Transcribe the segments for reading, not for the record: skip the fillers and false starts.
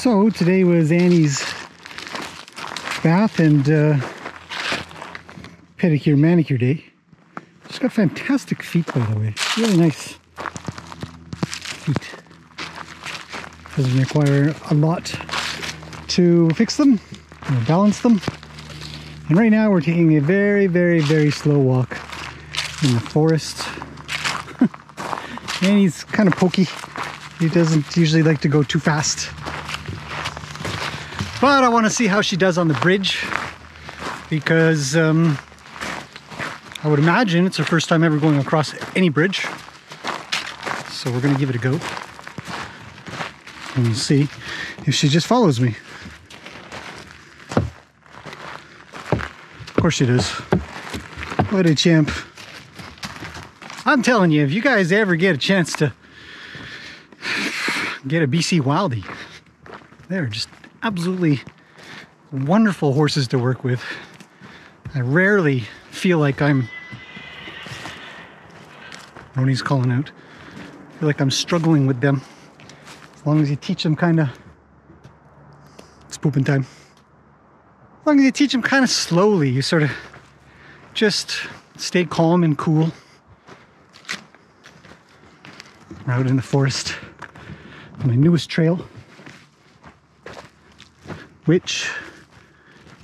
So today was Annie's bath and pedicure manicure day. She's got fantastic feet, by the way. Really nice feet. Doesn't require a lot to fix them or balance them. And right now we're taking a very, very, very slow walk in the forest. Annie's kind of pokey. He doesn't usually like to go too fast. But I want to see how she does on the bridge, because I would imagine it's her first time ever going across any bridge. So we're going to give it a go. And we'll see if she just follows me. Of course she does. What a champ. I'm telling you, if you guys ever get a chance to get a BC Wildie, they're just absolutely wonderful horses to work with. I rarely feel like Roni's calling out. I feel like I'm struggling with them. As long as you teach them kind of, it's pooping time. As long as you teach them kind of slowly, you sort of just stay calm and cool. We're out in the forest on my newest trail, which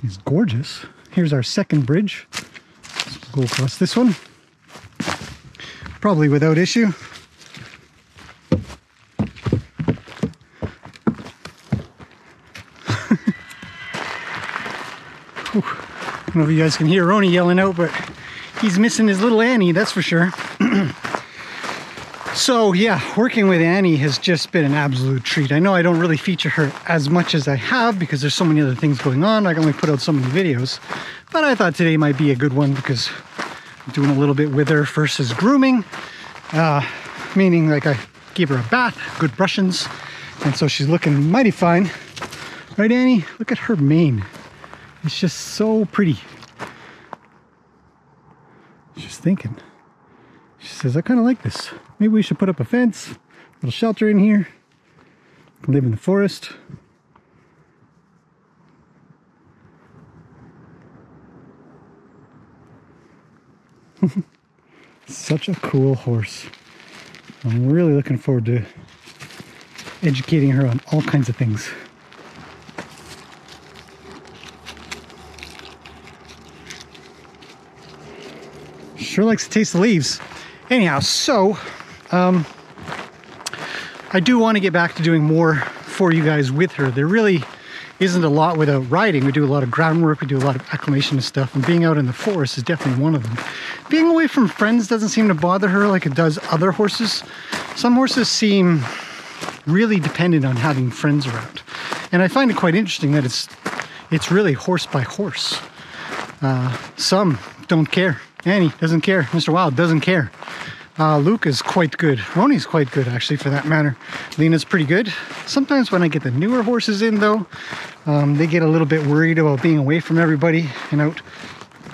is gorgeous. Here's our second bridge. Let's go across this one. Probably without issue. I don't know if you guys can hear Roni yelling out, but he's missing his little Annie, that's for sure. So yeah, working with Annie has just been an absolute treat. I know I don't really feature her as much as I have because there's so many other things going on. I can only put out so many videos, but I thought today might be a good one because I'm doing a little bit with her. First is grooming, meaning like I gave her a bath, good brushings, and so she's looking mighty fine. Right, Annie? Look at her mane. It's just so pretty. She's thinking. She says, I kind of like this. Maybe we should put up a fence, a little shelter in here. We can live in the forest. Such a cool horse. I'm really looking forward to educating her on all kinds of things. Sure likes to taste the leaves. Anyhow, so I do want to get back to doing more for you guys with her. There really isn't a lot without riding. We do a lot of groundwork, we do a lot of acclimation and stuff, and being out in the forest is definitely one of them. Being away from friends doesn't seem to bother her like it does other horses. Some horses seem really dependent on having friends around. And I find it quite interesting that it's really horse by horse. Some don't care. Annie doesn't care. Mr. Wild doesn't care. Luke is quite good. Roni's quite good, actually, for that matter. Lena's pretty good. Sometimes when I get the newer horses in, though, they get a little bit worried about being away from everybody and out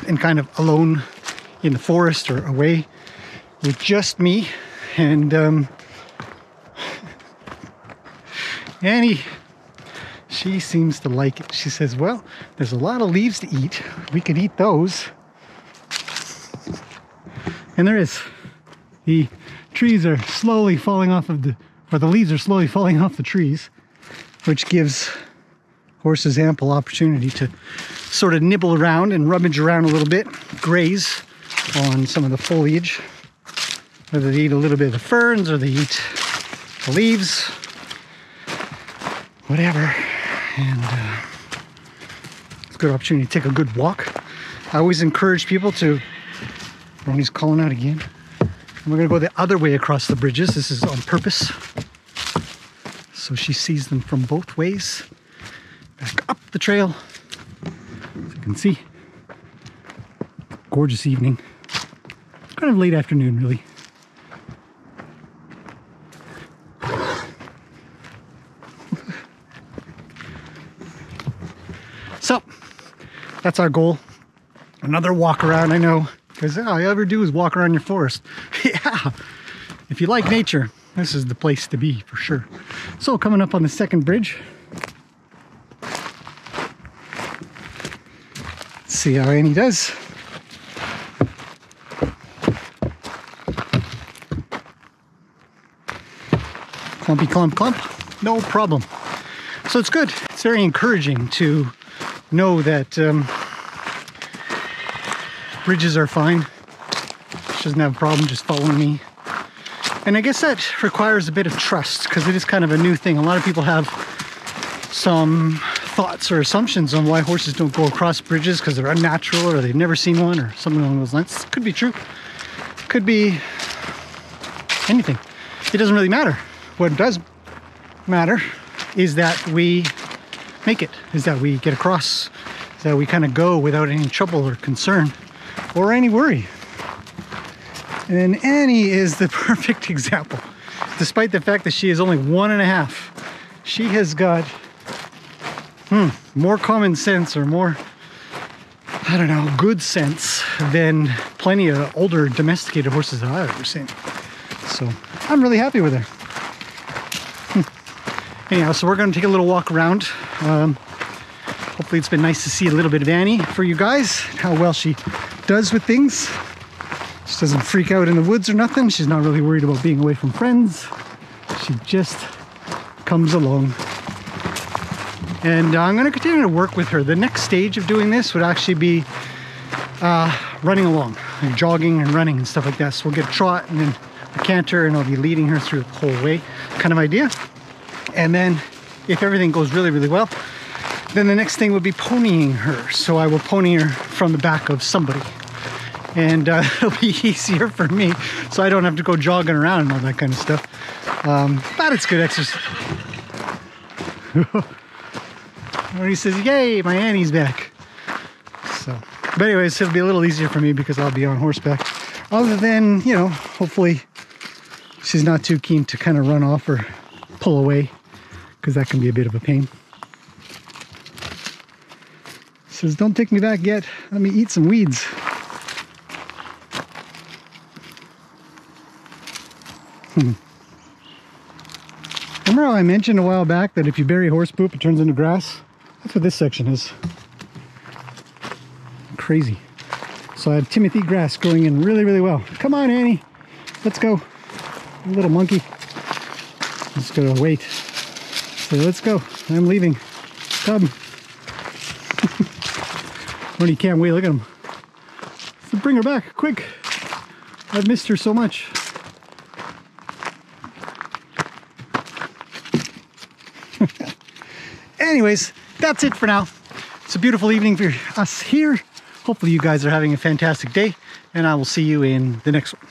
and kind of alone in the forest or away with just me. And Annie, she seems to like it. She says, well, there's a lot of leaves to eat. We could eat those. And there is. The trees are slowly falling off of the leaves are slowly falling off the trees, which gives horses ample opportunity to sort of nibble around and rummage around a little bit, graze on some of the foliage. Whether they eat a little bit of the ferns or they eat the leaves, whatever. And it's a good opportunity to take a good walk. I always encourage people to, Roni's calling out again. And we're gonna go the other way across the bridges. This is on purpose. So she sees them from both ways. Back up the trail. As you can see, gorgeous evening. Kind of late afternoon, really. So, that's our goal. Another walk around, I know. Because all you ever do is walk around your forest. Yeah, if you like nature, this is the place to be for sure. So coming up on the second bridge, see how Annie does. Clumpy clump clump, no problem. So it's good. It's very encouraging to know that bridges are fine. She doesn't have a problem just following me. And I guess that requires a bit of trust because it is kind of a new thing. A lot of people have some thoughts or assumptions on why horses don't go across bridges because they're unnatural or they've never seen one or something along those lines. Could be true. Could be anything. It doesn't really matter. What does matter is that we make it, is that we get across, is that we kind of go without any trouble or concern or any worry. And Annie is the perfect example. Despite the fact that she is only 1.5, she has got more common sense or more, I don't know, good sense than plenty of older domesticated horses that I've ever seen. So I'm really happy with her. Anyhow, so we're going to take a little walk around. Hopefully it's been nice to see a little bit of Annie for you guys, how well she does with things. She doesn't freak out in the woods or nothing. She's not really worried about being away from friends. She just comes along. And I'm going to continue to work with her. The next stage of doing this would actually be running along, like jogging and running and stuff like that. So we'll get a trot and then a canter and I'll be leading her through the whole way kind of idea. And then if everything goes really, really well, then the next thing would be ponying her. So I will pony her from the back of somebody. And it'll be easier for me, so I don't have to go jogging around and all that kind of stuff. But it's good exercise. When he says, yay, my Annie's back. So, but anyways, it'll be a little easier for me because I'll be on horseback. Other than, you know, hopefully she's not too keen to kind of run off or pull away, because that can be a bit of a pain. Says, don't take me back yet. Let me eat some weeds. Remember how I mentioned a while back that if you bury horse poop, it turns into grass? That's what this section is. Crazy. So I have Timothy grass growing in really, really well. Come on, Annie. Let's go. Little monkey. Just gotta wait. So let's go. I'm leaving. Come. When he can't wait, look at him. So bring her back, quick. I've missed her so much. Anyways, that's it for now. It's a beautiful evening for us here. Hopefully you guys are having a fantastic day, and I will see you in the next one.